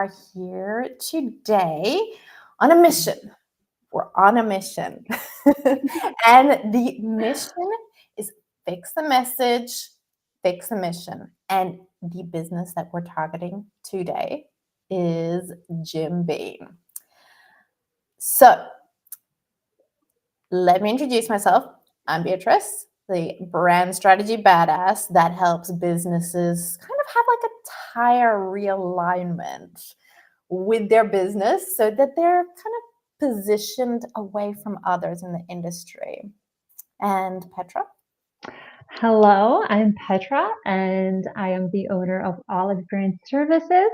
are here today on a mission. We're on a mission. And the mission is fix the message, fix the mission. And the business that we're targeting today is Jim Beam. So let me introduce myself. I'm Beatrice, the brand strategy badass that helps businesses kind of have like a tire realignment with their business so that they're kind of positioned away from others in the industry. And Petra? Hello, I'm Petra, and I am the owner of Olive Brand Services.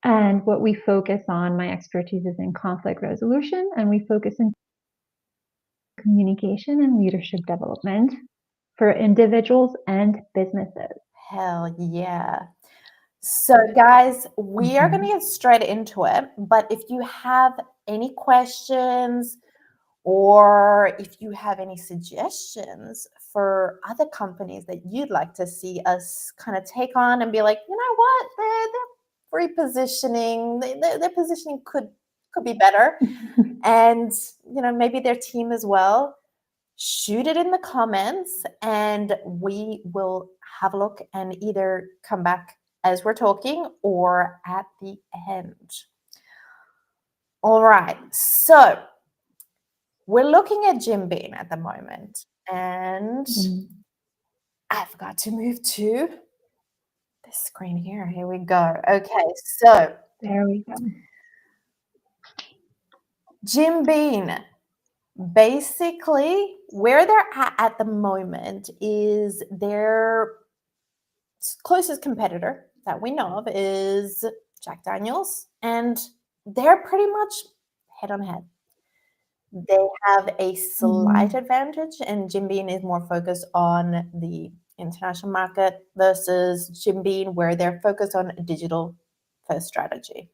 And what we focus on, my expertise is in conflict resolution, and we focus in communication and leadership development for individuals and businesses. Hell yeah. So, guys, we are going to get straight into it. But if you have any questions or if you have any suggestions for other companies that you'd like to see us kind of take on and be like, you know what, they're repositioning, their positioning could be better, and maybe their team as well, shoot it in the comments and we will have a look and either come back as we're talking or at the end. All right, so we're looking at Jim Beam at the moment, and I've got to move to this screen here. Here we go. Okay, so There we go. Jim Beam, basically where they're at the moment is their closest competitor that we know of is Jack Daniels, and they're pretty much head on head. They have a slight advantage, and Jim Beam is more focused on the international market versus Jim Beam, where they're focused on a digital first strategy.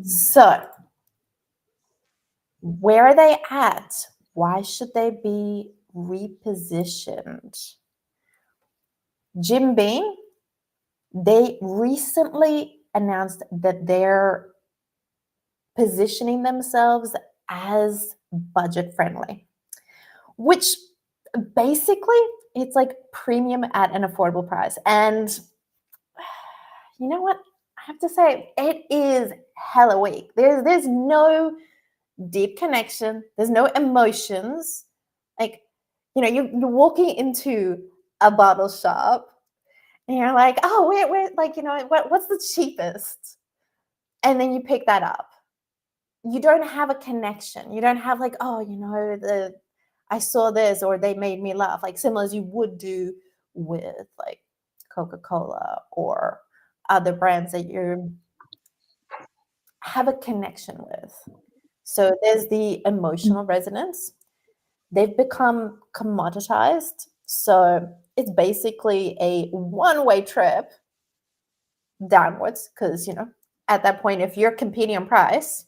So, where are they at? Why should they be repositioned? Jim Beam, they recently announced that they're positioning themselves as budget friendly, which basically it's like premium at an affordable price. And you know what? I have to say, it is hella weak. There's no deep connection. There's no emotions. Like, you're walking into a bottle shop and you're like, oh, where like, what's the cheapest? And then you pick that up. You don't have a connection. You don't have like, oh, I saw this or they made me laugh, like similar as you would do with like Coca-Cola or other brands that you have a connection with. So there's the emotional resonance. They've become commoditized. So it's basically a one-way trip downwards because, at that point, if you're competing on price,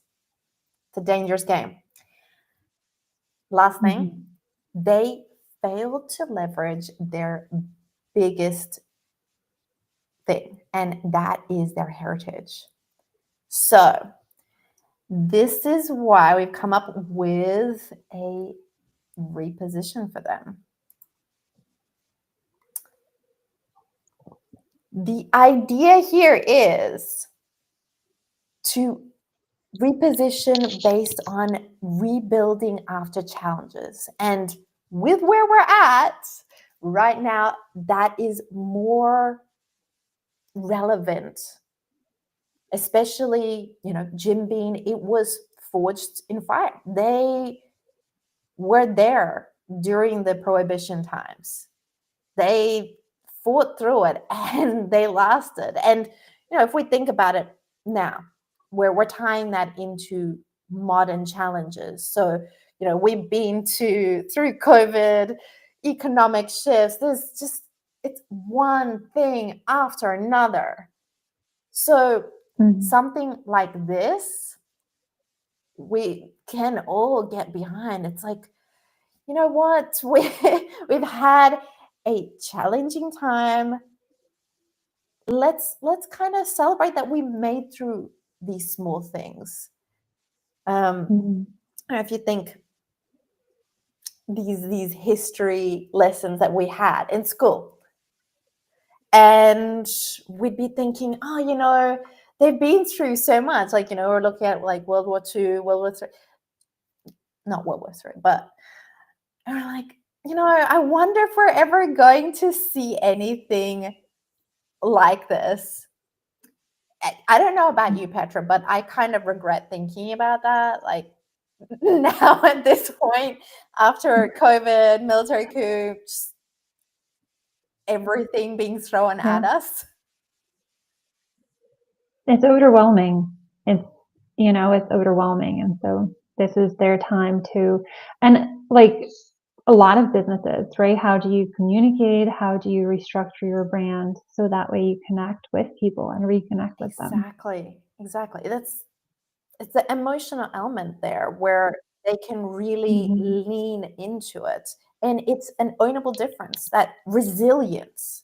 it's a dangerous game. Last thing, they failed to leverage their biggest thing, and that is their heritage. So this is why we've come up with a reposition for them. The idea here is to reposition based on rebuilding after challenges. And with where we're at right now, that is more relevant, especially, Jim Beam, it was forged in fire. They were there during the Prohibition times. They fought through it and they lasted. And, if we think about it now, where we're tying that into modern challenges. So, we've been through COVID, economic shifts. It's one thing after another. So something like this, we can all get behind. It's like, you know what? We've had a challenging time. let's kind of celebrate that we made through these small things. Mhm. If you think these history lessons that we had in school, and we'd be thinking, oh, they've been through so much. Like, we're looking at like World War II, World War III, not World War III, but and we're like, I wonder if we're ever going to see anything like this. I don't know about you, Petra, but I kind of regret thinking about that. Like now at this point, after COVID, military coup, just everything being thrown Yeah. at us. It's overwhelming. It's overwhelming. And so this is their time and like a lot of businesses, right? How do you communicate? How do you restructure your brand so that way you connect with people and reconnect with them? Exactly. It's the emotional element there where they can really Mhm. lean into it. And it's an ownable difference, that resilience.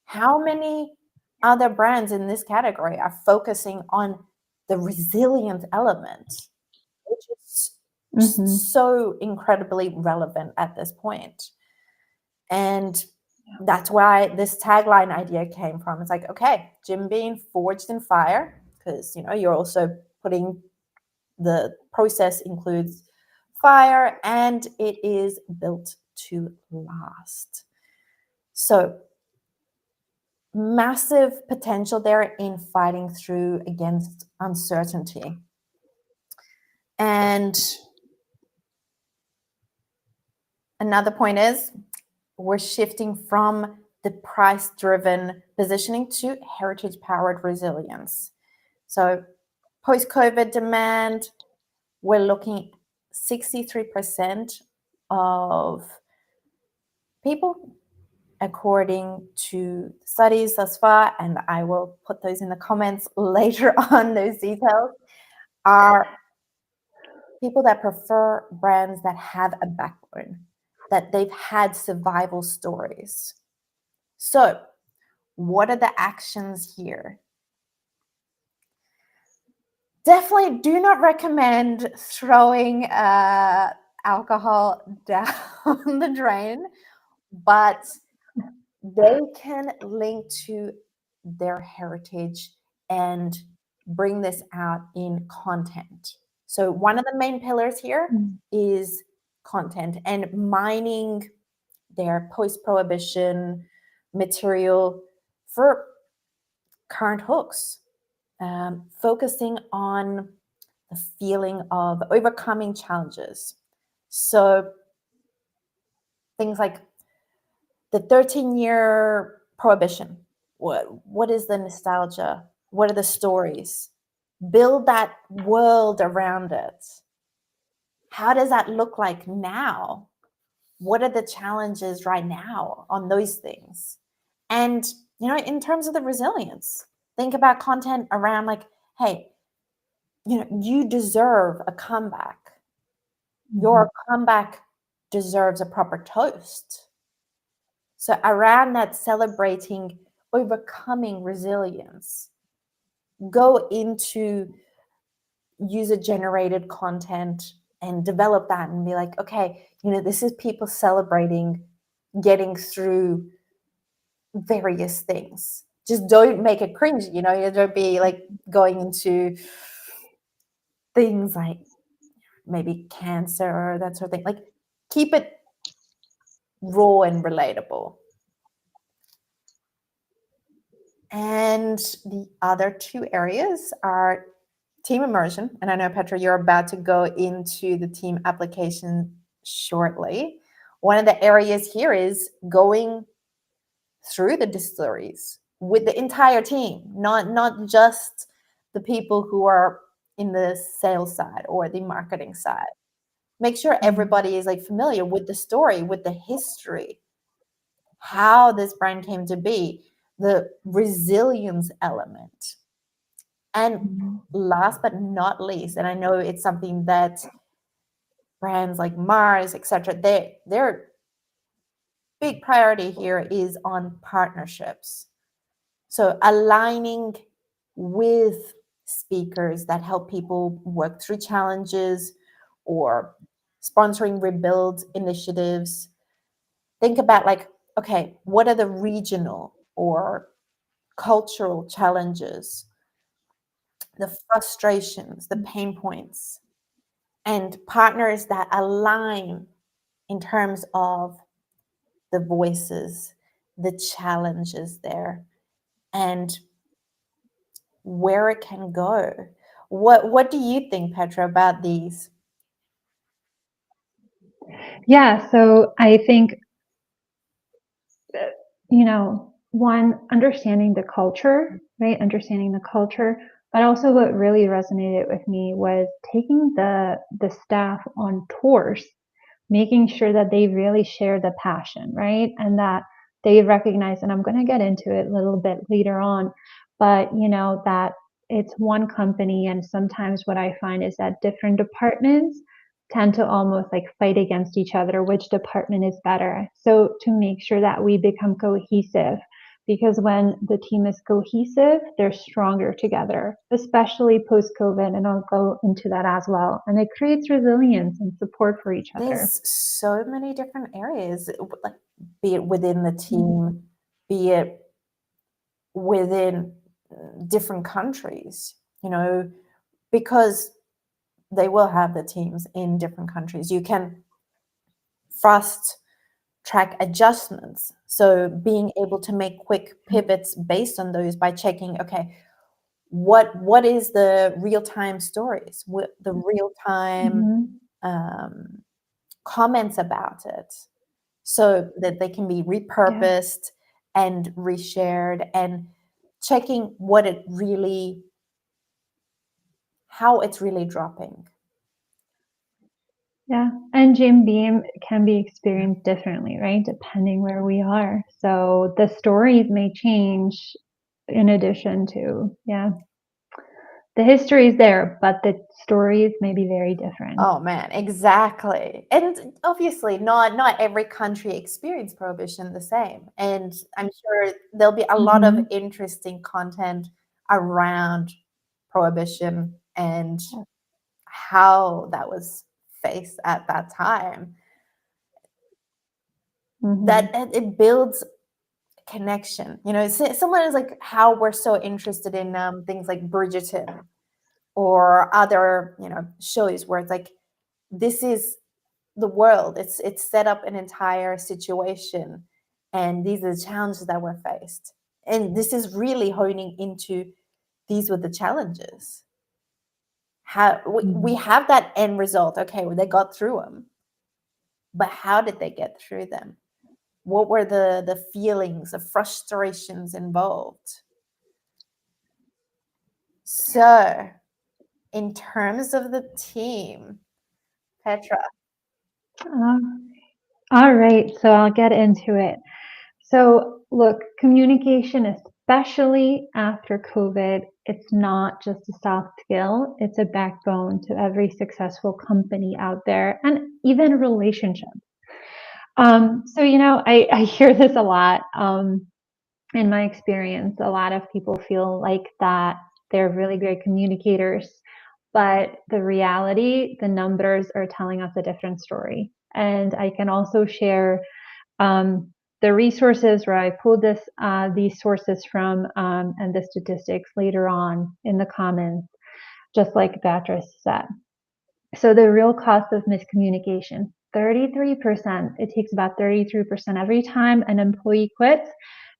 How many other brands in this category are focusing on the resilient element, which is Mhm. just so incredibly relevant at this point? And that's why this tagline idea came from. It's like, okay, Jim Beam forged in fire, because you're also putting the process includes fire, and it is built to last. So massive potential there in fighting through against uncertainty. And another point is we're shifting from the price-driven positioning to heritage-powered resilience. So post-COVID demand, we're looking 63% of people, according to studies thus far, and I will put those in the comments later on, those details, are people that prefer brands that have a backbone, that they've had survival stories. So, what are the actions here? Definitely do not recommend throwing alcohol down the drain, but they can link to their heritage and bring this out in content. So, one of the main pillars here Mm. is content and mining their post prohibition material for current hooks, focusing on the feeling of overcoming challenges. So, things like the 13-year prohibition. What is the nostalgia? What are the stories? Build that world around it. How does that look like now? What are the challenges right now on those things? And in terms of the resilience, think about content around like, hey, you deserve a comeback. Mhm. Your comeback deserves a proper toast. So around that, celebrating overcoming resilience, go into user generated content and develop that and be like, okay, this is people celebrating getting through various things. Just don't make it cringe, you don't be like going into things like maybe cancer or that sort of thing. Like, keep it raw and relatable. And the other two areas are team immersion. And I know, Petra, you're about to go into the team application shortly. One of the areas here is going through the distilleries with the entire team, not just the people who are in the sales side or the marketing side. Make sure Mhm. everybody is like familiar with the story, with the history, how this brand came to be, the resilience element. And Mhm. last but not least, and I know it's something that brands like Mars, etc., their big priority here is on partnerships. So aligning with speakers that help people work through challenges or sponsoring rebuild initiatives. Think about like, okay, what are the regional or cultural challenges, the frustrations, the pain points, and partners that align in terms of the voices, the challenges there, and where it can go. What do you think, Petra, about these? Yeah, so I think, one, understanding the culture, right? Understanding the culture, but also what really resonated with me was taking the staff on tours, making sure that they really share the passion, right? And that they recognize, and I'm going to get into it a little bit later on, but that it's one company. And sometimes what I find is that different departments tend to almost like fight against each other, which department is better. So to make sure that we become cohesive, because when the team is cohesive, they're stronger together, especially post COVID. And I'll go into that as well. And it creates resilience and support for each other. There's so many different areas, like be it within the Mhm. team, be it within different countries, because they will have the teams in different countries. You can fast track adjustments. So being able to make quick pivots based on those by checking, okay, what is the real time stories, what the real time Mhm. um, comments about it, so that they can be Yeah. repurposed and reshared, and checking what it really, how it's really dropping. Yeah. And Jim Beam can be experienced differently, right? Depending where we are. So the stories may change in addition to, yeah, the history is there, but the stories may be very different. Oh man, exactly. And obviously not every country experienced prohibition the same. And I'm sure there'll be a lot of Mhm. interesting content around prohibition and how that was faced at that time. That Mhm. it builds connection. Similar as like how we're so interested in things like Bridgerton or other, shows where it's like this is the world. It's set up an entire situation, and these are the challenges that were faced. And this is really honing into these were the challenges. How we Mhm. have that end result. Okay, well, they got through them, but how did they get through them? What were the feelings, the frustrations involved? So, in terms of the team, Petra. All right. So I'll get into it. So, look, communication, especially after COVID, it's not just a soft skill, it's a backbone to every successful company out there and even relationship. I hear this a lot. In my experience, a lot of people feel like that they're really great communicators, but the reality, the numbers are telling us a different story. And I can also share um, the resources where I pulled these sources from, and the statistics later on in the comments, just like Beatrice said. So the real cost of miscommunication, 33%. It takes about 33% every time an employee quits,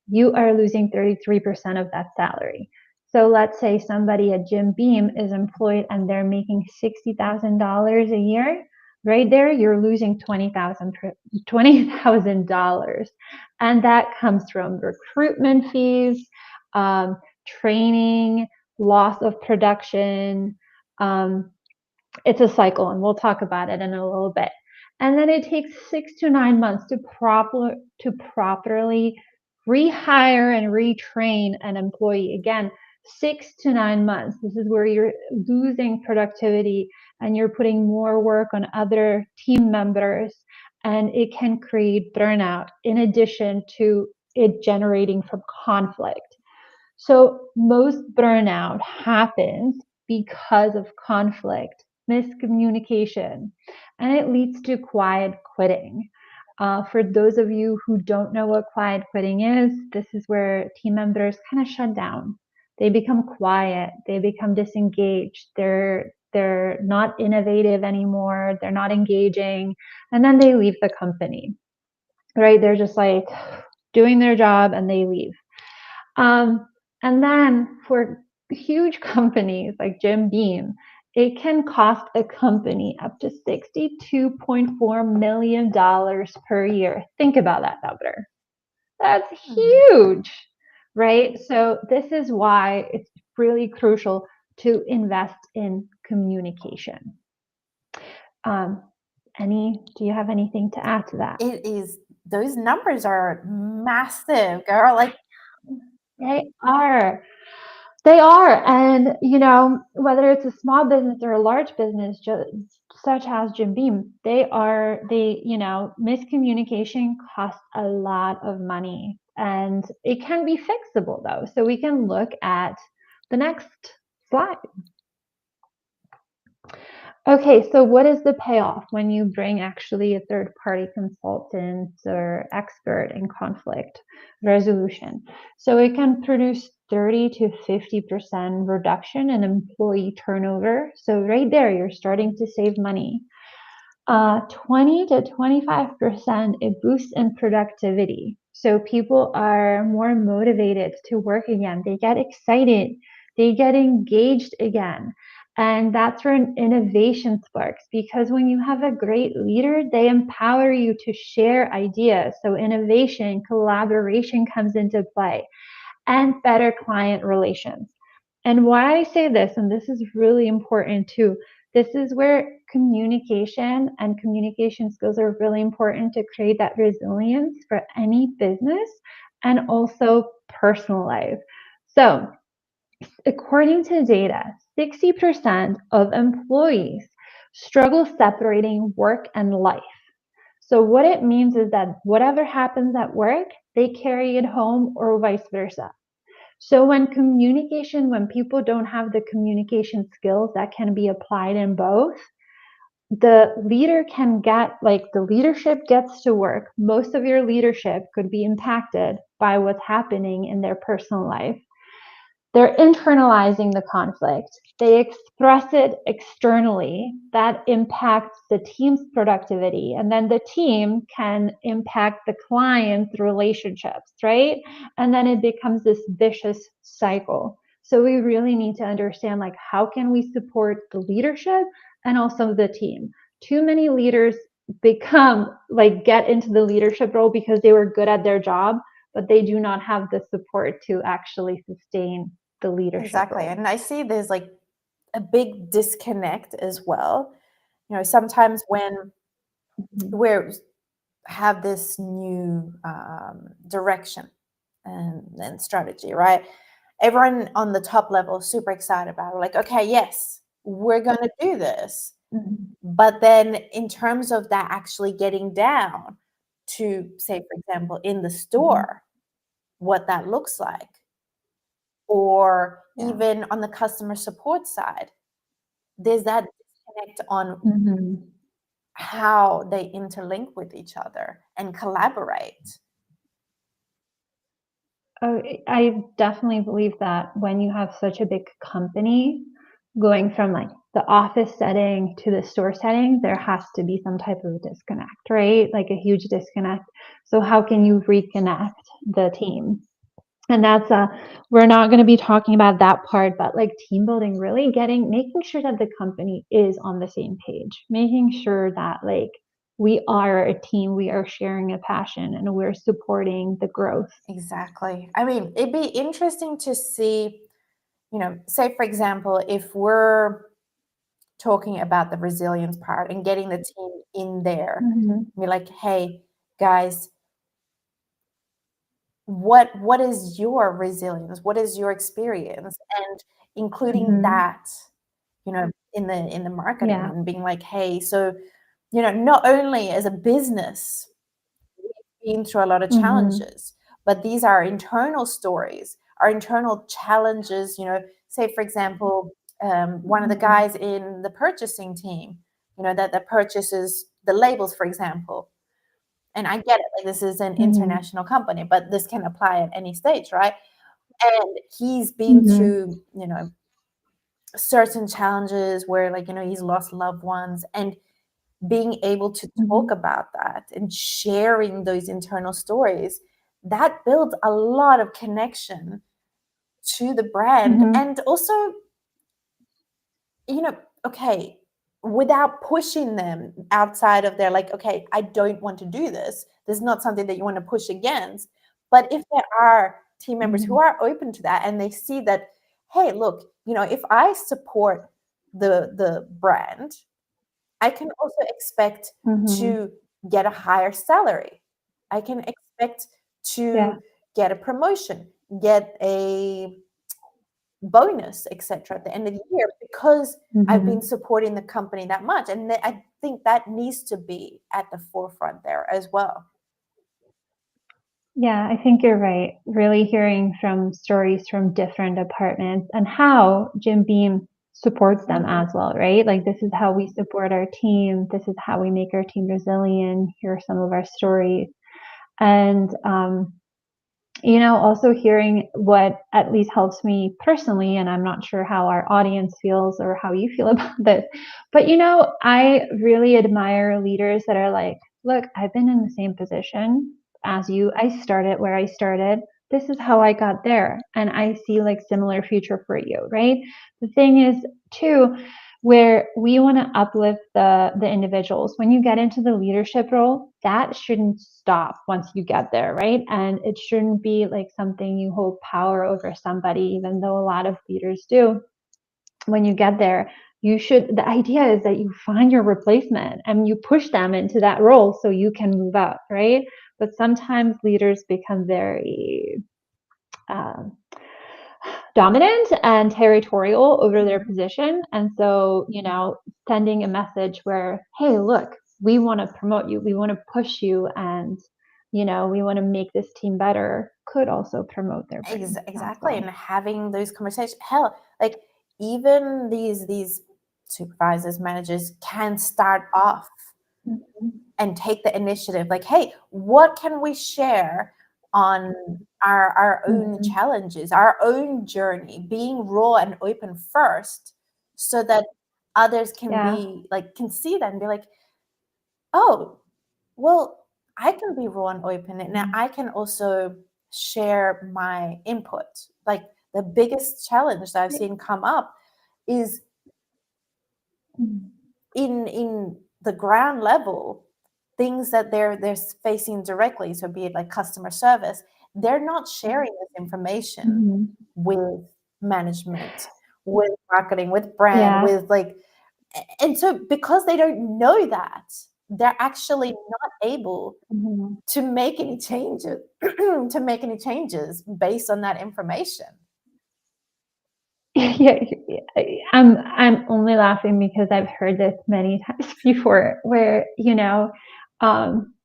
you are losing 33% of that salary. So let's say somebody at Jim Beam is employed and they're making $60,000 a year. Right there, you're losing $20,000. And that comes from recruitment fees, training, loss of production, um, it's a cycle, and we'll talk about it in a little bit. And then it takes 6 to 9 months to properly rehire and retrain an employee. Again, 6 to 9 months. This is where you're losing productivity and you're putting more work on other team members, and it can create burnout in addition to it generating from conflict. So most burnout happens because of conflict, miscommunication, and it leads to quiet quitting. For those of you who don't know what quiet quitting is, this is where team members kind of shut down. They become quiet, they become disengaged, they're not innovative anymore, they're not engaging, and then they leave the company, right? They're just like doing their job and they leave. And then for huge companies like Jim Beam, it can cost a company up to $62.4 million per year. Think about that number. That's huge, right? So this is why it's really crucial to invest in communication. Do you have anything to add to that? It is, those numbers are massive, girl. Like, They are. They are. And, whether it's a small business or a large business, such as Jim Beam, miscommunication costs a lot of money, and it can be fixable though. So we can look at the next slide. Okay, so what is the payoff when you bring actually a third-party consultant or expert in conflict resolution? So it can produce 30 to 50% reduction in employee turnover. So right there, you're starting to save money. 20 to 25%, it boosts in productivity. So people are more motivated to work again. They get excited. They get engaged again. And that's where an innovation sparks, because when you have a great leader, they empower you to share ideas. So innovation, collaboration comes into play, and better client relations. And why I say this, and this is really important too, this is where communication and communication skills are really important to create that resilience for any business and also personal life. So according to data, 60% of employees struggle separating work and life. So what it means is that whatever happens at work, they carry it home or vice versa. So when people don't have the communication skills that can be applied in both, the leadership gets to work. Most of your leadership could be impacted by what's happening in their personal life. They're internalizing the conflict. They express it externally. That impacts the team's productivity. And then the team can impact the client's relationships, right? And then it becomes this vicious cycle. So we really need to understand, how can we support the leadership and also the team? Too many leaders get into the leadership role because they were good at their job, but they do not have the support to actually sustain the leadership exactly. role. And I see there's like a big disconnect as well. Sometimes when we have this new direction and strategy, right? Everyone on the top level is super excited about it. Like, okay, yes, we're going to do this. But then in terms of that actually getting down to, say, for example, in the store, what that looks like, or even on the customer support side, there's that disconnect on how they interlink with each other and collaborate. Oh, I definitely believe that when you have such a big company going from the office setting to the store setting, there has to be some type of disconnect, right? Like a huge disconnect. So how can you reconnect the team? And that's we're not going to be talking about that part, but team building, really making sure that the company is on the same page, making sure that we are a team, we are sharing a passion, and we're supporting the growth. Exactly. I mean, it'd be interesting to see, say, for example, if we're talking about the resilience part and getting the team in there, be like, hey, guys, what is your resilience? What is your experience? And including that, in the marketing, and being like, hey, so, not only as a business, we've been through a lot of challenges, but these are internal stories our internal challenges, say for example, one of the guys in the purchasing team, that purchases the labels, for example. And I get it, like this is an international company, but this can apply at any stage, right? And he's been through, certain challenges where, like, he's lost loved ones, and being able to talk about that and sharing those internal stories, that builds a lot of connection to the brand. And also, okay, without pushing them outside of their, like, okay, I don't want to do this. This is not something that you want to push against. But if there are team members who are open to that, and they see that, hey, look, if I support the brand, I can also expect to get a higher salary. I can expect to get a promotion, get a bonus, etc. at the end of the year, because I've been supporting the company that much. And I think that needs to be at the forefront there as well. Yeah, I think you're right. Really hearing from stories from different departments and how Jim Beam supports them as well, right? Like, this is how we support our team. This is how we make our team resilient. Here are some of our stories. And, also hearing what at least helps me personally, and I'm not sure how our audience feels or how you feel about this, but, I really admire leaders that are like, look, I've been in the same position as you. I started where I started. This is how I got there. And I see like similar future for you, right? The thing is too, where we want to uplift the individuals. When you get into the leadership role, that shouldn't stop once you get there, right? And it shouldn't be like something you hold power over somebody, even though a lot of leaders do. When you get there, the idea is that you find your replacement and you push them into that role so you can move up, right? But sometimes leaders become very dominant and territorial over their position. And so, sending a message where, hey, look, we want to promote you, we want to push you, and, we want to make this team better, could also promote their brand. Exactly. Well. And having those conversations, hell, like even these supervisors, managers can start off and take the initiative, like, hey, what can we share on our own challenges, our own journey, being raw and open first, so that others can be like, can see that and be like, oh, well, I can be raw and open, and I can also share my input. Like, the biggest challenge that I've seen come up is in the ground level, things that they're facing directly. So be it like customer service, they're not sharing this information with management, with marketing, with brand, with like, and so because they don't know that, they're actually not able to make any changes based on that information. Yeah, I'm only laughing because I've heard this many times before, where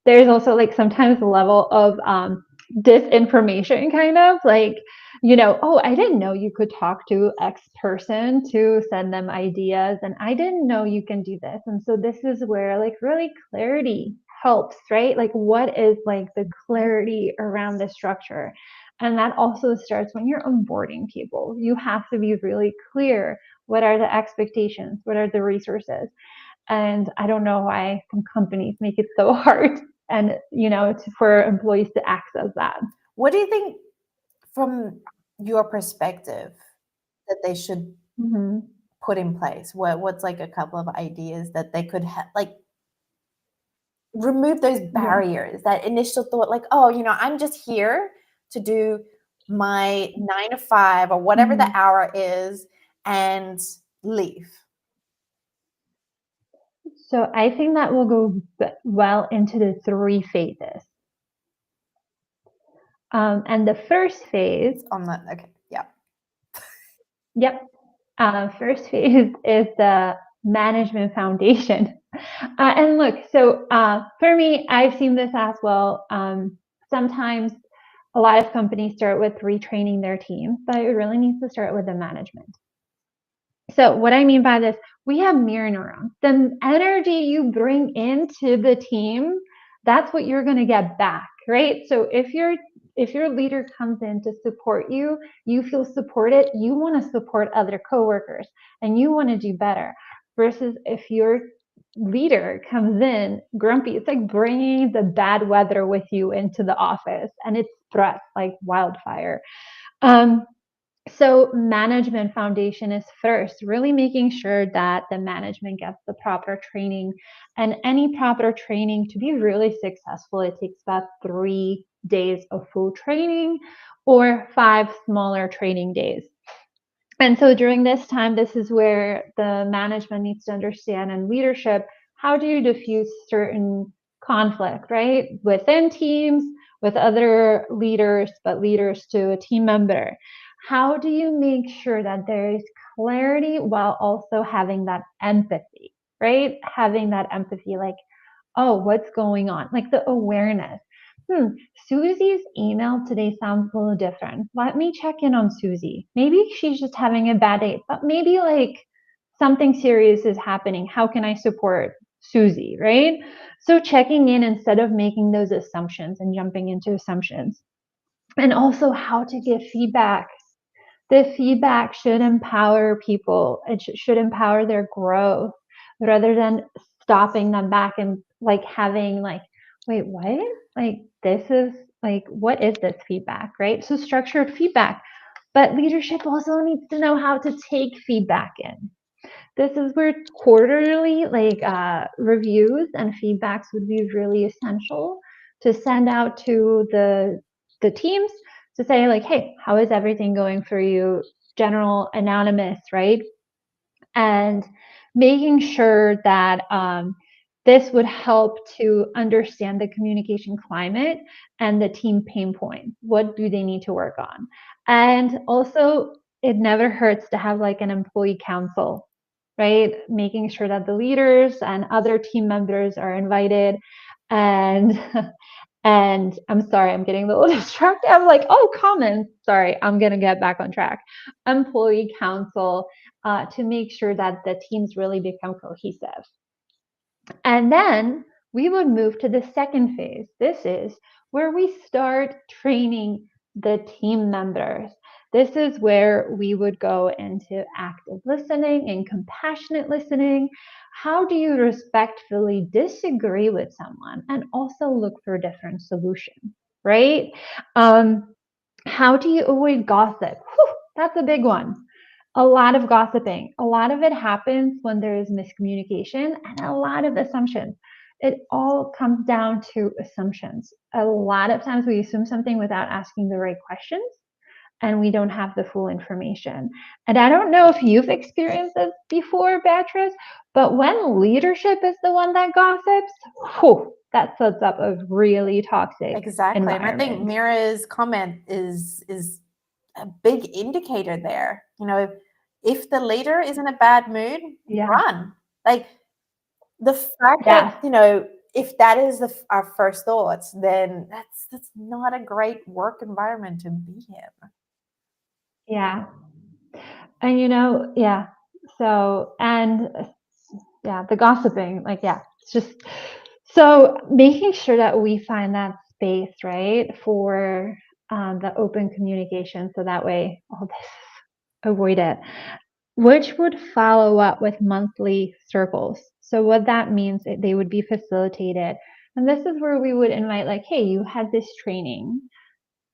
there's also like sometimes a level of disinformation, kind of like, oh, I didn't know you could talk to X person to send them ideas, and I didn't know you can do this. And so this is where like really clarity helps, right? Like, what is like the clarity around the structure? And that also starts when you're onboarding people. You have to be really clear. What are the expectations? What are the resources? And I don't know why some companies make it so hard and, for employees to access that. What do you think, from your perspective, that they should put in place? What's like a couple of ideas that they could like remove those barriers, that initial thought, like, oh, I'm just here to do my 9 to 5 or whatever the hour is and leave? So I think that will go well into the 3 phases. And the first phase on the, okay, yeah. Yep. First phase is the management foundation. And look, so for me, I've seen this as well. Sometimes A lot of companies start with retraining their team, but it really needs to start with the management. So what I mean by this, we have mirror neurons. The energy you bring into the team, that's what you're going to get back, right? So if your leader comes in to support you, you feel supported, you want to support other coworkers and you want to do better. Versus if your leader comes in grumpy, it's like bringing the bad weather with you into the office, and it spreads like wildfire. So management foundation is first, really making sure that the management gets the proper training. And any proper training, to be really successful, it takes about 3 days of full training or 5 smaller training days. And so during this time, this is where the management needs to understand, and leadership, how do you diffuse certain conflict, right? Within teams, with other leaders, but leaders to a team member. How do you make sure that there is clarity while also having that empathy, right? Having that empathy, like, oh, what's going on? Like the awareness. Susie's email today sounds a little different. Let me check in on Susie. Maybe she's just having a bad day, but maybe like something serious is happening. How can I support Susie, right? So checking in instead of making those assumptions and jumping into assumptions. And also how to give feedback. The feedback should empower people. It should empower their growth rather than stopping them back and like having like, wait, what? Like this is like, what is this feedback, right? So structured feedback. But leadership also needs to know how to take feedback in. This is where quarterly reviews and feedbacks would be really essential to send out to the teams to say like, hey, how is everything going for you? General anonymous, right? And making sure that this would help to understand the communication climate and the team pain points. What do they need to work on? And also, it never hurts to have like an employee council, right? Making sure that the leaders and other team members are invited. And and I'm sorry, I'm getting a little distracted. I'm like, oh, comments. Sorry, I'm gonna get back on track. Employee council to make sure that the teams really become cohesive. And then we would move to the second phase. This is where we start training the team members. This is where we would go into active listening and compassionate listening. How do you respectfully disagree with someone and also look for different solutions, right? How do you avoid gossip? Whew, that's a big one. A lot of gossiping. A lot of it happens when there is miscommunication and a lot of assumptions. It all comes down to assumptions. A lot of times we assume something without asking the right questions and we don't have the full information. And I don't know if you've experienced this before, Beatrice, but when leadership is the one that gossips, whew, that sets up a really toxic Exactly. And I think environment. Mira's comment is a big indicator there. You know, if the leader is in a bad mood, Yeah. run. Like the fact Yeah. that, you know, if that is our first thoughts, then that's not a great work environment to be in. Yeah. And you know, yeah. So, and yeah, the gossiping, like, yeah, it's just so making sure that we find that space, right, for the open communication. So that way, all this, avoid it, which would follow up with monthly circles. So what that means, they would be facilitated. And this is where we would invite, like, hey, you had this training,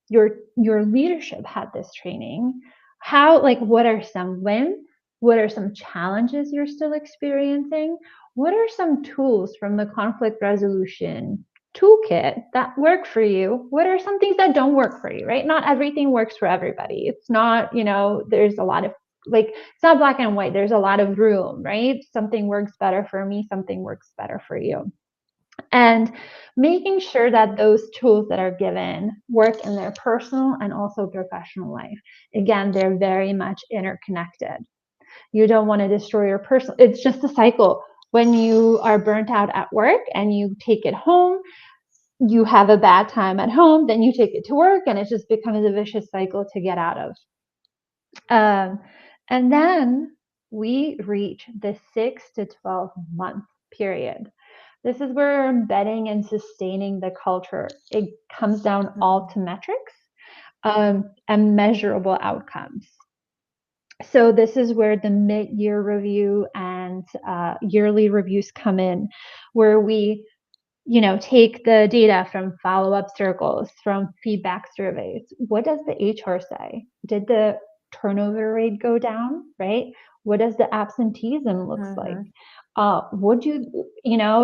your leadership had this training. How, like, what are some wins? What are some challenges you're still experiencing? What are some tools from the conflict resolution toolkit that work for you? What are some things that don't work for you, right? Not everything works for everybody. It's not, you know, there's a lot of, like, it's not black and white. There's a lot of room, right? Something works better for me, something works better for you. And making sure that those tools that are given work in their personal and also professional life. Again, they're very much interconnected. You don't want to destroy your personal, it's just a cycle. When you are burnt out at work and you take it home, you have a bad time at home, then you take it to work, and it just becomes a vicious cycle to get out of. And then we reach the 6 to 12 month period. This is where we're embedding and sustaining the culture. It comes down all to metrics and measurable outcomes. So this is where the mid-year review and yearly reviews come in, where we take the data from follow-up circles, from feedback surveys. What does the HR say? Did the turnover rate go down, right? What does the absenteeism looks like?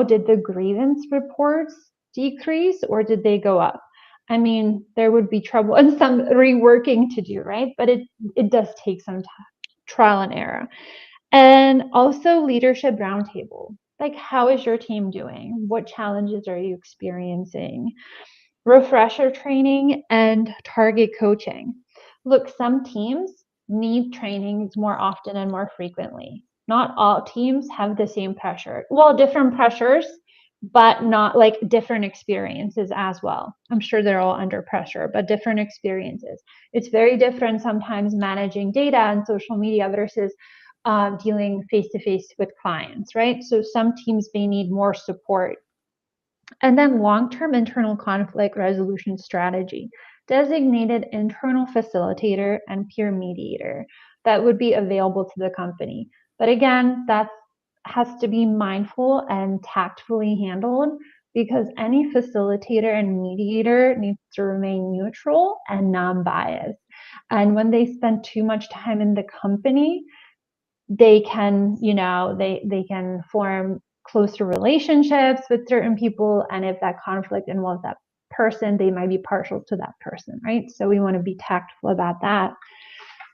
Did the grievance reports decrease or did they go up? I mean, there would be trouble and some reworking to do, right? But it does take some trial and error. And also leadership roundtable. Like, how is your team doing? What challenges are you experiencing? Refresher training and target coaching. Look, some teams need trainings more often and more frequently. Not all teams have the same pressure. Well, different pressures, but not like different experiences as well. I'm sure they're all under pressure, but different experiences. It's very different sometimes managing data and social media versus dealing face to face with clients, right? So some teams may need more support. And then long-term internal conflict resolution strategy, designated internal facilitator and peer mediator that would be available to the company. But again, that has to be mindful and tactfully handled because any facilitator and mediator needs to remain neutral and non-biased. And when they spend too much time in the company, they can, they can form closer relationships with certain people. And if that conflict involves that person, they might be partial to that person, right? So we want to be tactful about that.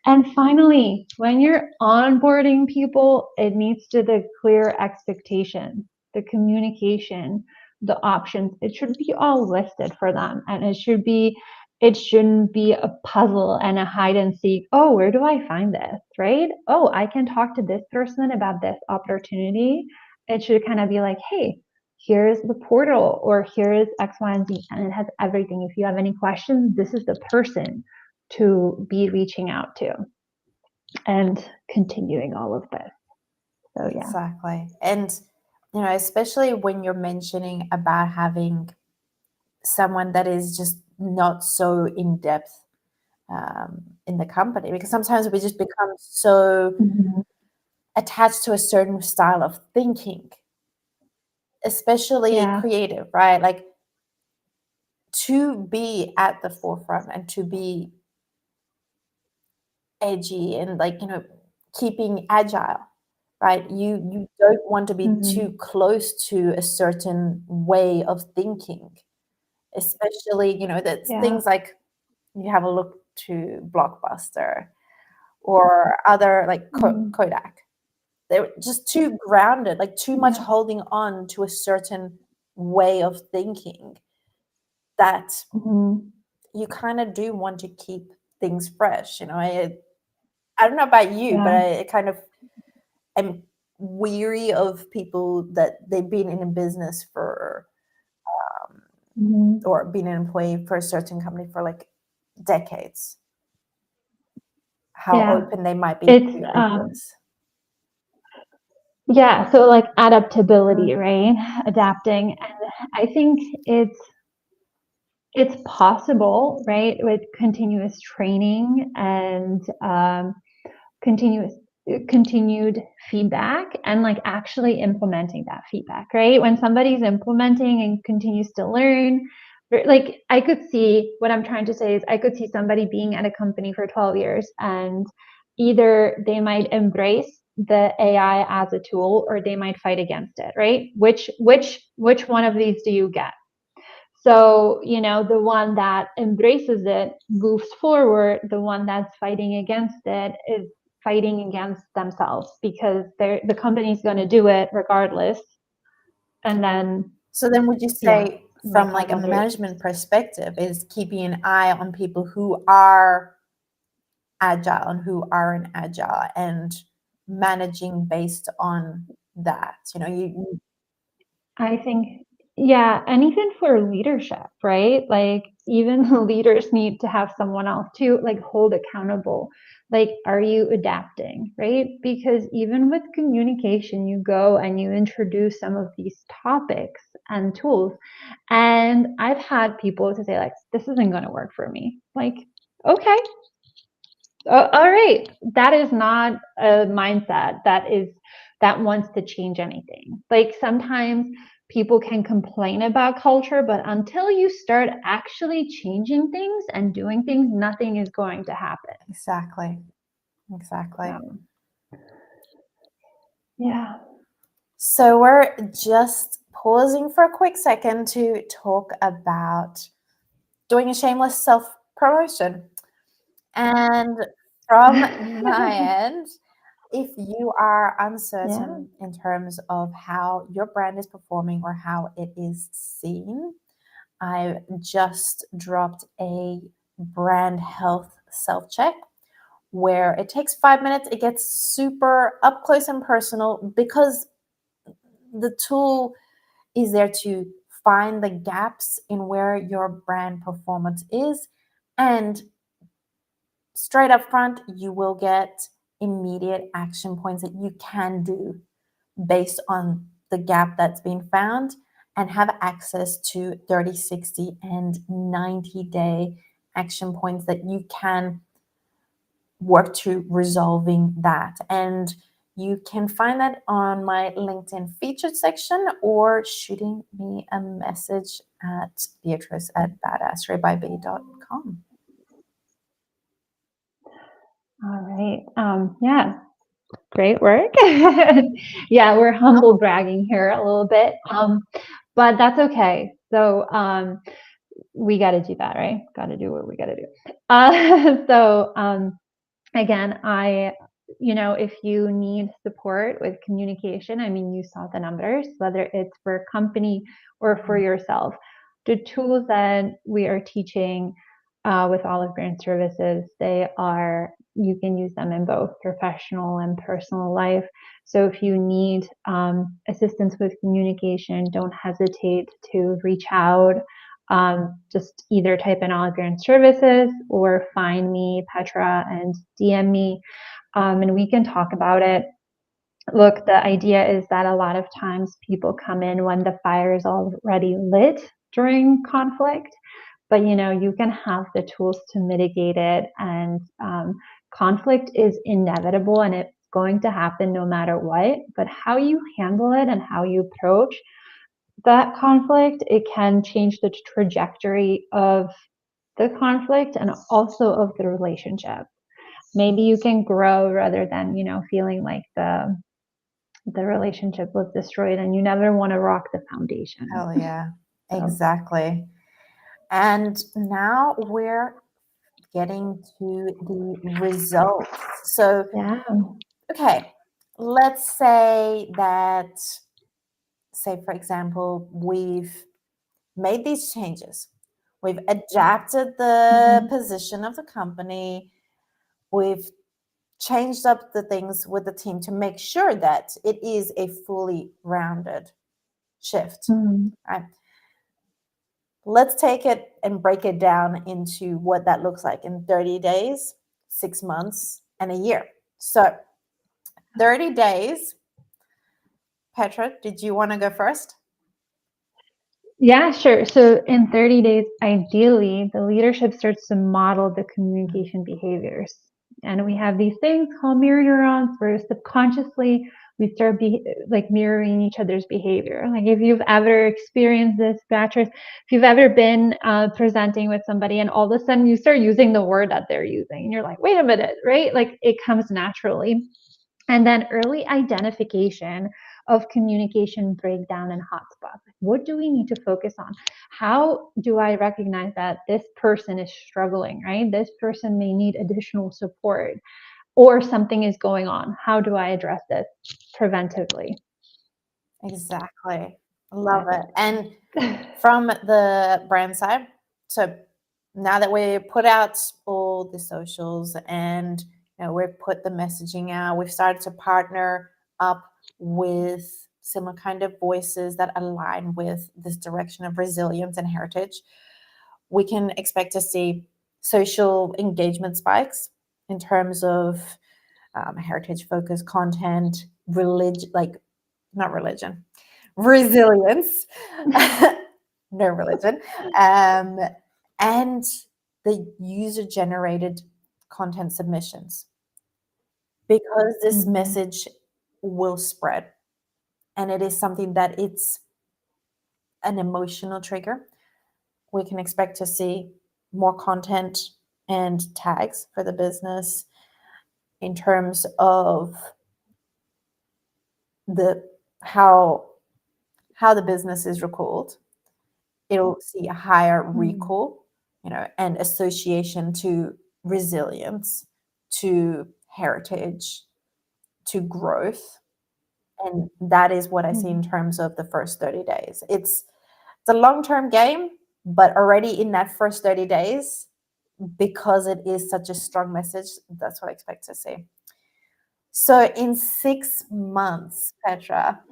And finally, when you're onboarding people, it needs to be clear expectation, the communication, the options. It should be all listed for them. And it shouldn't be a puzzle and a hide and seek. Oh, where do I find this? Right? Oh, I can talk to this person about this opportunity. It should kind of be like, hey, here's the portal, or here is X, Y, and Z. And it has everything. If you have any questions, this is the person to be reaching out to and continuing all of this. So yeah. Exactly. And especially when you're mentioning about having someone that is just not so in depth in the company, because sometimes we just become so attached to a certain style of thinking, especially creative, right? Like, to be at the forefront and to be edgy and keeping agile, right? You don't want to be too close to a certain way of thinking, especially that's things like, you have a look to Blockbuster or other like Kodak. They're just too grounded, like too much holding on to a certain way of thinking that you kind of do want to keep things fresh. I don't know about you, but I kind of am weary of people that they've been in a business for or been an employee for a certain company for like decades. How open they might be to new ideas. Yeah, so like adaptability, right? Adapting. And I think it's possible, right, with continuous training and continued feedback and like actually implementing that feedback, right? When somebody's implementing and continues to learn, like I could see, what I'm trying to say is I could see somebody being at a company for 12 years and either they might embrace the AI as a tool or they might fight against it, right? Which one of these do you get? So, the one that embraces it moves forward. The one that's fighting against it is fighting against themselves because the company's going to do it regardless. And then, so then would you say from like a management perspective is keeping an eye on people who are agile and who aren't agile and managing based on that? I think Yeah, and even for leadership, right? Like even the leaders need to have someone else to like hold accountable. Like, are you adapting, right? Because even with communication, you go and you introduce some of these topics and tools. And I've had people to say, like, this isn't going to work for me. Like, okay, all right. That is not a mindset that wants to change anything. Like sometimes people can complain about culture, but until you start actually changing things and doing things, nothing is going to happen. Exactly. So, yeah. So we're just pausing for a quick second to talk about doing a shameless self promotion. And from my end, if you are Yeah. uncertain in terms of how your brand is performing or how it is seen, I just dropped a brand health self check where it takes 5 minutes. It gets super up close and personal because the tool is there to find the gaps in where your brand performance is. And straight up front, you will get immediate action points that you can do based on the gap that's been found and have access to 30, 60, and 90-day action points that you can work to resolving that. And you can find that on my LinkedIn featured section or shooting me a message at beatrice@badassraybyb.com. All right. Yeah. Great work. Yeah, we're humble bragging here a little bit. But that's okay. So we got to do that, right? Got to do what we got to do. Again, if you need support with communication, I mean, you saw the numbers, whether it's for a company or for yourself. The tools that we are teaching with Olive Brand Services, you can use them in both professional and personal life. So if you need assistance with communication, don't hesitate to reach out. Just either type in Olive Brand Services or find me, Petra, and DM me, and we can talk about it. Look, the idea is that a lot of times people come in when the fire is already lit during conflict, but you can have the tools to mitigate it. And conflict is inevitable and it's going to happen no matter what. But how you handle it and how you approach that conflict, it can change the trajectory of the conflict and also of the relationship. Maybe you can grow rather than feeling like the relationship was destroyed, and you never want to rock the foundation. Hell yeah, So, exactly. And now we're getting to the results. So, yeah. okay, let's say that, say, for example, we've made these changes. We've adapted the Mm-hmm. position of the company. We've changed up the things with the team to make sure that it is a fully rounded shift. Mm-hmm. Right? Let's take it and break it down into what that looks like in 30 days, 6 months, and a year. So, 30 days. Petra, did you want to go first? Yeah, sure. So in 30 days, ideally, the leadership starts to model the communication behaviors. And we have these things called mirror neurons where subconsciously we start mirroring each other's behavior. Like if you've ever experienced this, Beatrice, if you've ever been presenting with somebody and all of a sudden you start using the word that they're using and you're like, wait a minute, right? Like it comes naturally. And then early identification of communication breakdown and hotspots. What do we need to focus on? How do I recognize that this person is struggling, right? This person may need additional support or something is going on. How do I address this preventively? Exactly. Love That's it. And from the brand side, so now that we put out all the socials and we've put the messaging out, we've started to partner up with similar kind of voices that align with this direction of resilience and heritage, we can expect to see social engagement spikes in terms of heritage focused content, religion, like not religion, resilience, no religion, and the user generated content submissions, because this Mhm. message will spread, and it is something that it's an emotional trigger. We can expect to see more content and tags for the business in terms of the how the business is recalled. It'll see a higher Mm. recall, and association to resilience, to heritage, to growth. And that is what I see in Mhm. terms of the first 30 days. It's a long-term game, but already in that first 30 days, because it is such a strong message, that's what I expect to see. So in 6 months, Petra.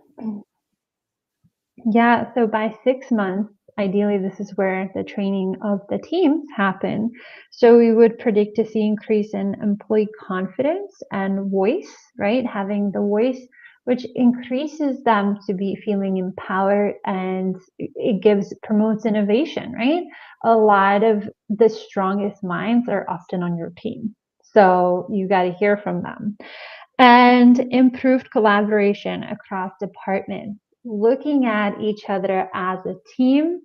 Yeah, so by 6 months, ideally, this is where the training of the teams happen. So we would predict to see increase in employee confidence and voice, right? Having the voice, which increases them to be feeling empowered, and it promotes innovation, right? A lot of the strongest minds are often on your team. So you got to hear from them. And improved collaboration across departments, looking at each other as a team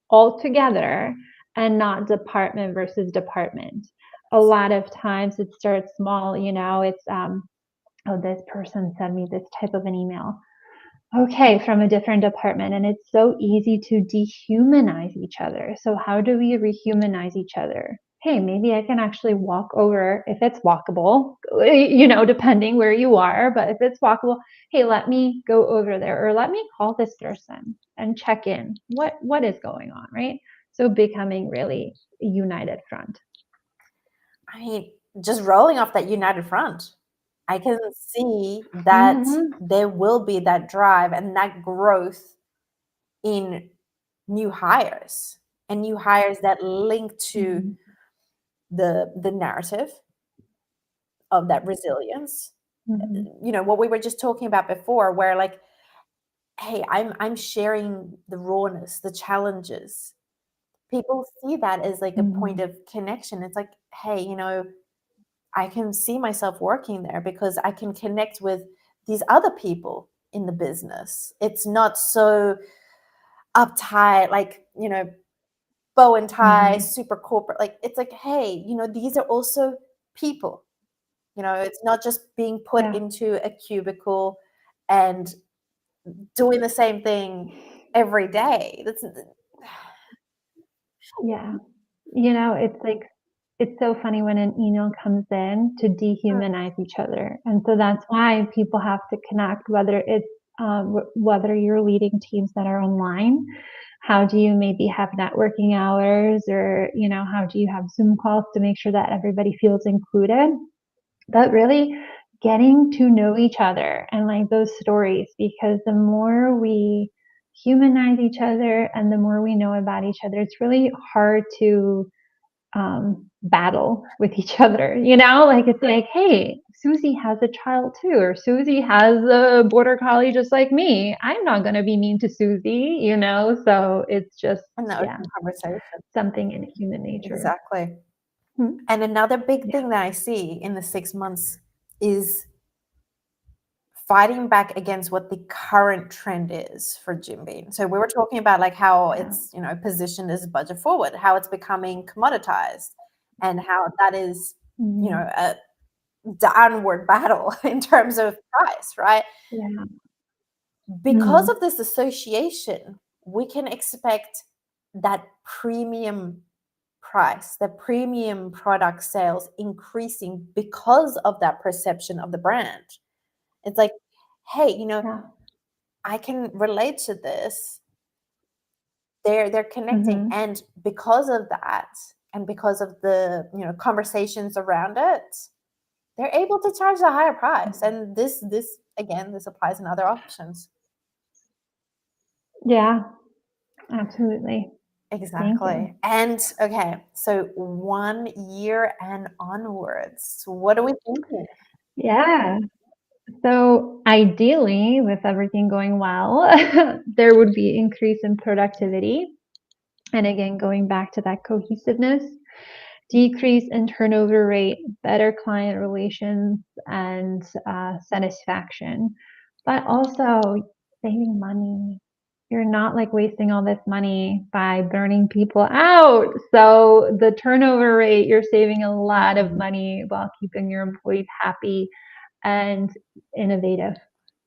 all together and not department versus department. A lot of times it starts small, it's, oh, this person sent me this type of an email. Okay, from a different department. And it's so easy to dehumanize each other. So, how do we rehumanize each other? Hey, maybe I can actually walk over if it's walkable, depending where you are. But if it's walkable, hey, let me go over there, or let me call this person and check in. What is going on, right? So, becoming really a united front. I mean, just rolling off that united front, I can see that Mm-hmm. there will be that drive and that growth in new hires, and new hires that link to Mm-hmm. the narrative of that resilience. Mm-hmm. What we were just talking about before, where like, hey, I'm sharing the rawness, the challenges. People see that as like a point Mm-hmm. of connection. It's like, hey, I can see myself working there because I can connect with these other people in the business. It's not so uptight, like, bow and tie, Mm-hmm. super corporate. Like, it's like, hey, these are also people. It's not just being put Yeah. into a cubicle and doing the same thing every day. That's Yeah. It's like, it's so funny when an email comes in to dehumanize each other. And so that's why people have to connect, whether it's whether you're leading teams that are online. How do you maybe have networking hours, or, how do you have Zoom calls to make sure that everybody feels included? But really getting to know each other and like those stories, because the more we humanize each other and the more we know about each other, it's really hard to battle with each other. Like, it's like, hey, Susie has a child too, or Susie has a border collie just like me. I'm not going to be mean to Susie, So it's just, an yeah, open conversation. something in human nature. Exactly. Hmm. And another big Yeah. thing that I see in the 6 months is fighting back against what the current trend is for Jim Beam. So we were talking about like how Yeah. it's, positioned as budget forward, how it's becoming commoditized, and how that is, Mhm. a downward battle in terms of price, right? Yeah. Because Mhm. of this association, we can expect that premium price, the premium product sales increasing because of that perception of the brand. It's like, hey, Yeah. I can relate to this. They're connecting, Mhm. and because of that, and because of the conversations around it, they're able to charge a higher price. And this again, this applies in other options. Yeah, absolutely. Thank you. Exactly. And okay, so 1 year and onwards, what are we thinking? Yeah. So ideally, with everything going well, there would be increase in productivity. And again, going back to that cohesiveness, decrease in turnover rate, better client relations, and satisfaction. But also saving money. You're not like wasting all this money by burning people out. So the turnover rate, you're saving a lot of money while keeping your employees happy and innovative.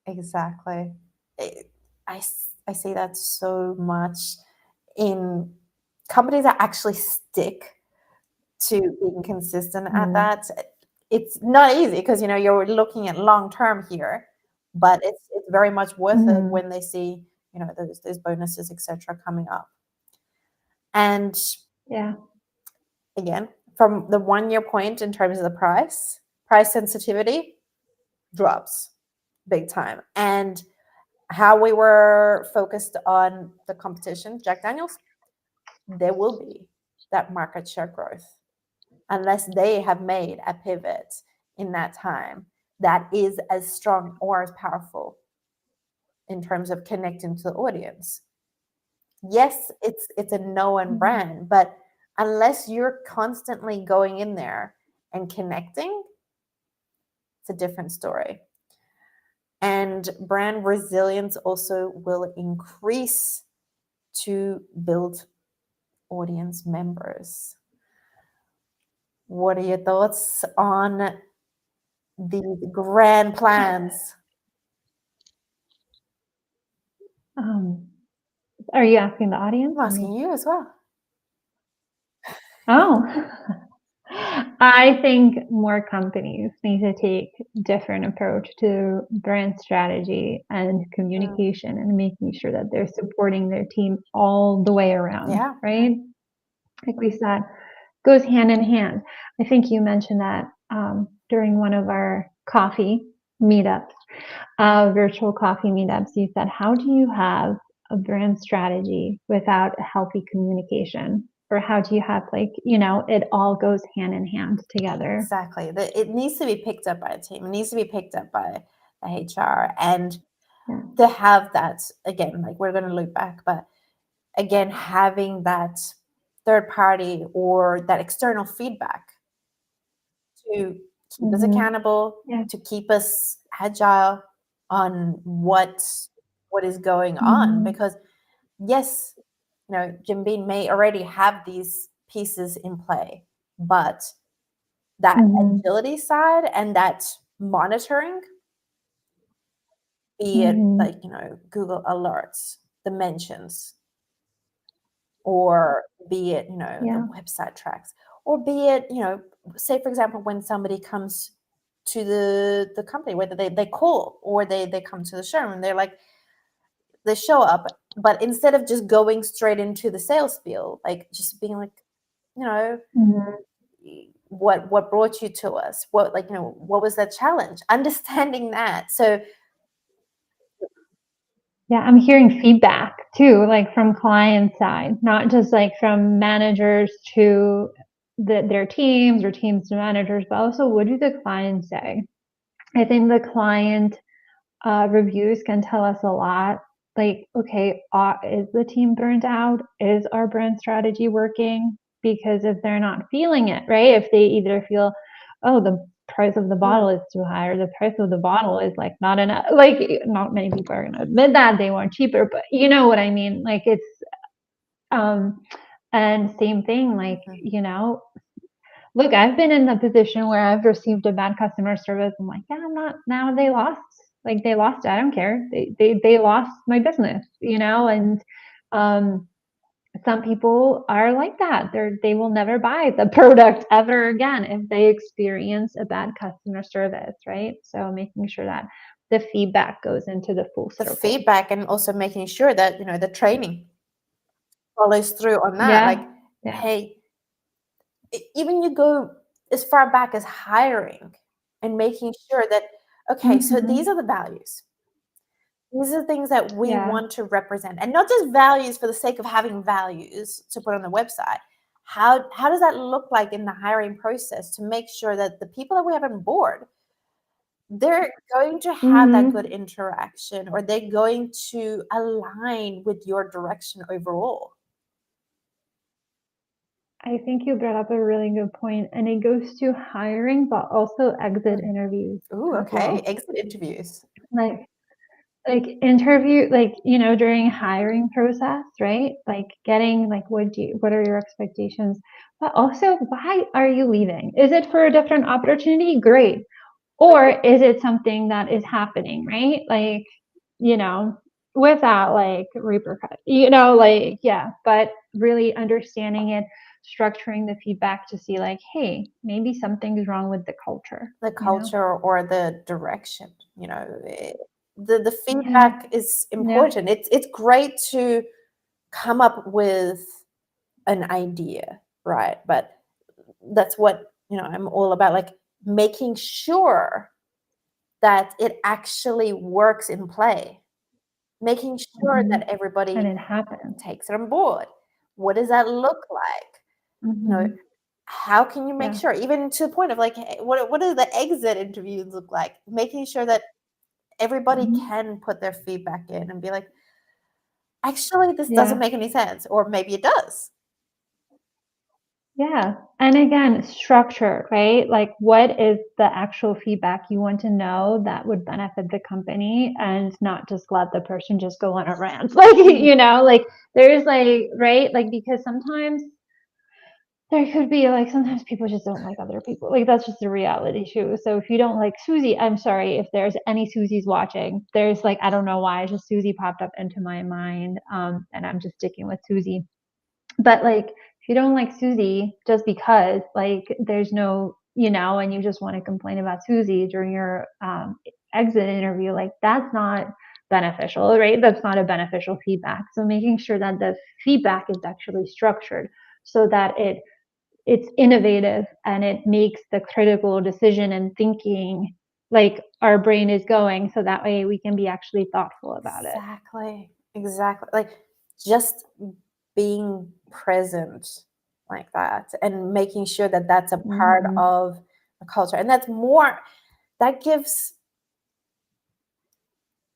Exactly. It- I see that so much in companies that actually stick to being consistent at Mm, that. It's not easy because you're looking at long term here, but it's very much worth it mm, when they see those bonuses, etc., coming up. And yeah. again, from the 1 year point in terms of the price sensitivity drops big time. And how we were focused on the competition, Jack Daniels, there will be that market share growth unless they have made a pivot in that time that is as strong or as powerful in terms of connecting to the audience. Yes, it's a known Mhm, brand, but unless you're constantly going in there and connecting, it's a different story. And brand resilience also will increase to build audience members. What are your thoughts on these grand plans? Um, are you asking the audience I'm or me? asking you as well. Oh, I think more companies need to take different approach to brand strategy and Mm, communication and making sure that they're supporting their team all the way around, yeah, right? Like we said, goes hand in hand. I think you mentioned that during one of our coffee meetups, virtual coffee meetups. You said, how do you have a brand strategy without a healthy communication? Or how do you have, like, it all goes hand in hand together? exactly. It needs to be picked up by a team. It needs to be picked up by the HR. And Yeah. to have that, again, like we're going to look back, but again, having that third party or that external feedback to keep us Mm-hmm. accountable, Yeah. to keep us agile on what is going on. Mm-hmm. Because yes, Jim Beam may already have these pieces in play, but that Mm-hmm. agility side and that monitoring, be it Mm-hmm. like Google alerts, the mentions, or be it the Yeah. website tracks, or be it say for example when somebody comes to the company, whether they call or they come to the showroom, they're like they show up, but instead of just going straight into the sales spiel, like just being like you know Mm-hmm. what brought you to us, what like what was that challenge, understanding that. So Yeah, I'm hearing feedback too, like from client side, not just like from managers to their teams or teams to managers, but also what do the clients say? I think the client reviews can tell us a lot. Like, okay, is the team burnt out? Is our brand strategy working? Because if they're not feeling it, right? If they either feel, oh, the price of the bottle is too high, or the price of the bottle is like not enough. Like, not many people are going to admit that they want cheaper, but you know what I mean? Like, it's, um, and same thing, like, mhm. look, I've been in the position where I've received a bad customer service. I'm like, yeah, I'm not, now they lost. Like they lost it. I don't care. They lost my business, and um some people are like that. They will never buy the product ever again if they experience a bad customer service, right? So making sure that the feedback goes into the full circle. Feedback, and also making sure that the training follows through on that, like Yeah. Yeah. hey, even you go as far back as hiring and making sure that okay, so these Mm-hmm. are the values, These are things that we Yeah. want to represent, and not just values for the sake of having values to put on the website. How does that look like in the hiring process to make sure that the people that we have on board, they're going to have that good Mm-hmm. interaction, or they're going to align with your direction overall? I think you brought up a really good point, and it goes to hiring, but also exit Mm. interviews Ooh, as okay. well. Exit interviews. Like, interview, during hiring process, right? Like getting, like, what are your expectations? But also, why are you leaving? Is it for a different opportunity? Great. Or is it something that is happening, right? Like, you know, without like repercussions, yeah, but really understanding it, structuring the feedback to see like, hey, maybe something's wrong with the culture, The you know? culture or the direction, the Yeah, feedback is yeah, important. It's great to come up with an idea, right? But that's what, I'm all about, like making sure that it actually works in play, making sure hmm, that and everybody it happens. takes it on board. What does that look like? You know, Hmm. how can you make Yeah. sure, even to the point of like, hey, what do the exit interviews look like? Making sure that everybody Hmm. can put their feedback in and be like, actually, this doesn't Yeah. make any sense, or maybe it does. Yeah. And again, structure, right? Like, what is the actual feedback you want to know that would benefit the company, and not just let the person just go on a rant? Like, Mm. like there's like, right? Like, because sometimes there could be like, sometimes people just don't like other people. Like, that's just a reality too. So if you don't like Susie, I'm sorry if there's any Susies watching. There's like, I don't know why, just Susie popped up into my mind. And I'm just sticking with Susie. But like, if you don't like Susie just because, like, there's no, and you just want to complain about Susie during your exit interview, like, that's not beneficial, right? That's not a beneficial feedback. So making sure that the feedback is actually structured so that it's innovative and it makes the critical decision and thinking like our brain is going, so that way we can be actually thoughtful about it. Exactly. Exactly. Like just being present like that and making sure that that's a part Mm-hmm. of the culture. And that gives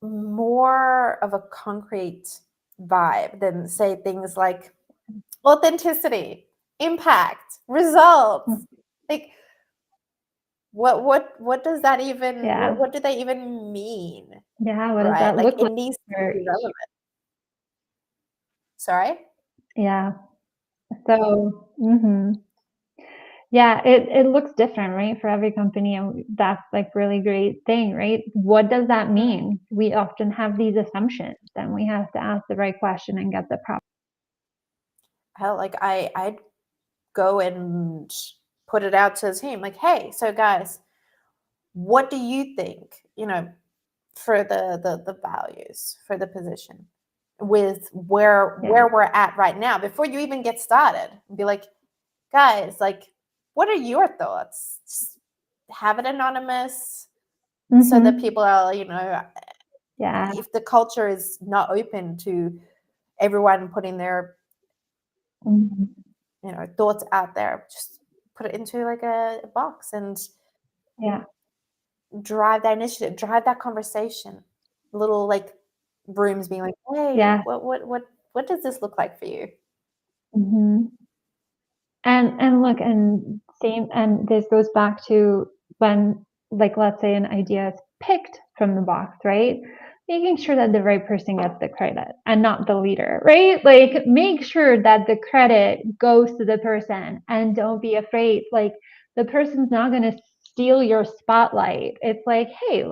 more of a concrete vibe than say things like authenticity, impact, results. Like what does that even Yeah. what do they even mean? Yeah. What does Right? that Like look it like needs to for be each? relevant. Sorry? Yeah. So, yeah, it looks different, right, for every company, and that's like really great thing, right? What does that mean? We often have these assumptions, and we have to ask the right question and get the proper. Hell, like I'd go and put it out to the team, like, hey, so guys, what do you think? For the values for the position, with where Yeah. we're at right now, before you even get started, be like, guys, like, what are your thoughts? Just have it anonymous so that Mm-hmm. people are, Yeah. if the culture is not open to everyone putting their Hmm. thoughts out there, just put it into like a box and Yeah. drive that initiative, drive that conversation. Little like rooms being like, hey, Yeah. what does this look like for you? Hmm. And look, and same, and this goes back to when, like, let's say an idea is picked from the box, right? Making sure that the right person gets the credit and not the leader, right? Like, make sure that the credit goes to the person, and don't be afraid. Like, the person's not going to steal your spotlight. It's like, hey,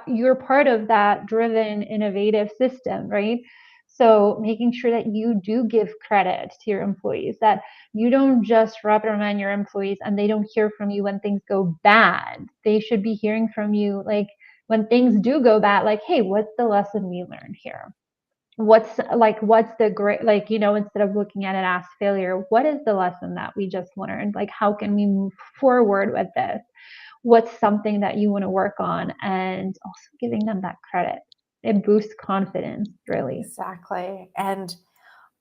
you're part of that driven, innovative system, right? So making sure that you do give credit to your employees, that you don't just reprimand your employees and they don't hear from you when things go bad. They should be hearing from you like when things do go bad, like, hey, what's the lesson we learned here? What's the great, like, instead of looking at it as failure, what is the lesson that we just learned? Like, how can we move forward with this? what's something that you want to work on, and also giving them that credit. It boosts confidence, really. Exactly. And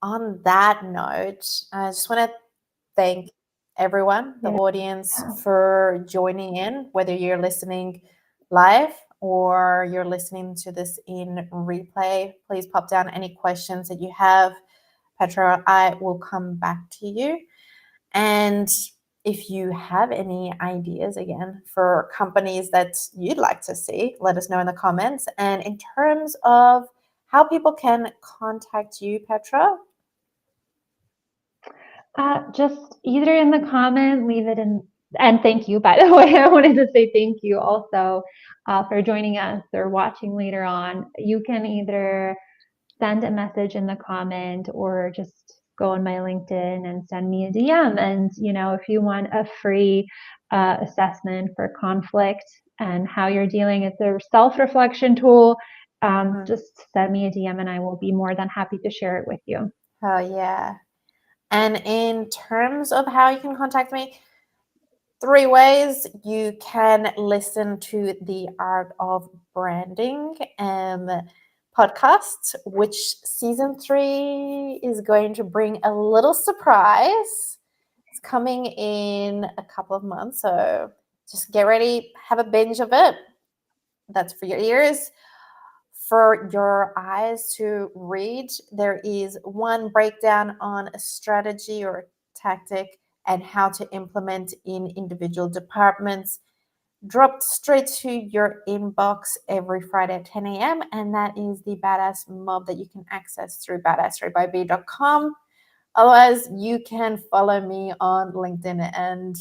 on that note, I just want to thank everyone, the Yeah. audience, for joining in, whether you're listening live or you're listening to this in replay. Please pop down any questions that you have. Petra, I will come back to you. And if you have any ideas, again, for companies that you'd like to see, let us know in the comments. And in terms of how people can contact you, Petra. Just either in the comment, leave it in, and thank you, by the way. I wanted to say thank you also for joining us or watching later on. You can either send a message in the comment or just go on my LinkedIn and send me a DM. And, if you want a free assessment for conflict and how you're dealing, it's a self-reflection tool. Just send me a DM and I will be more than happy to share it with you. Oh, yeah. And in terms of how you can contact me, 3 ways. You can listen to the Art of Branding podcast, which season 3 is going to bring a little surprise. It's coming in a couple of months, so just get ready, have a binge of it. That's for your ears. For your eyes to read, there is one breakdown on a strategy or a tactic and how to implement in individual departments, dropped straight to your inbox every Friday at 10 a.m. And that is the Badass Mob that you can access through badassraybyb.com. Otherwise, you can follow me on LinkedIn and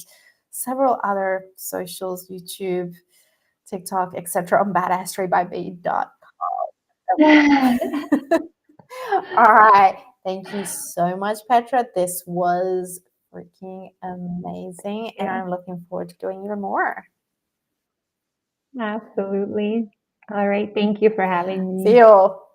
several other socials, YouTube, TikTok, etc. on badassraybyb.com. All right. Thank you so much, Petra. This was freaking amazing. And I'm looking forward to doing even more. Absolutely. All right. Thank you for having me. See you all.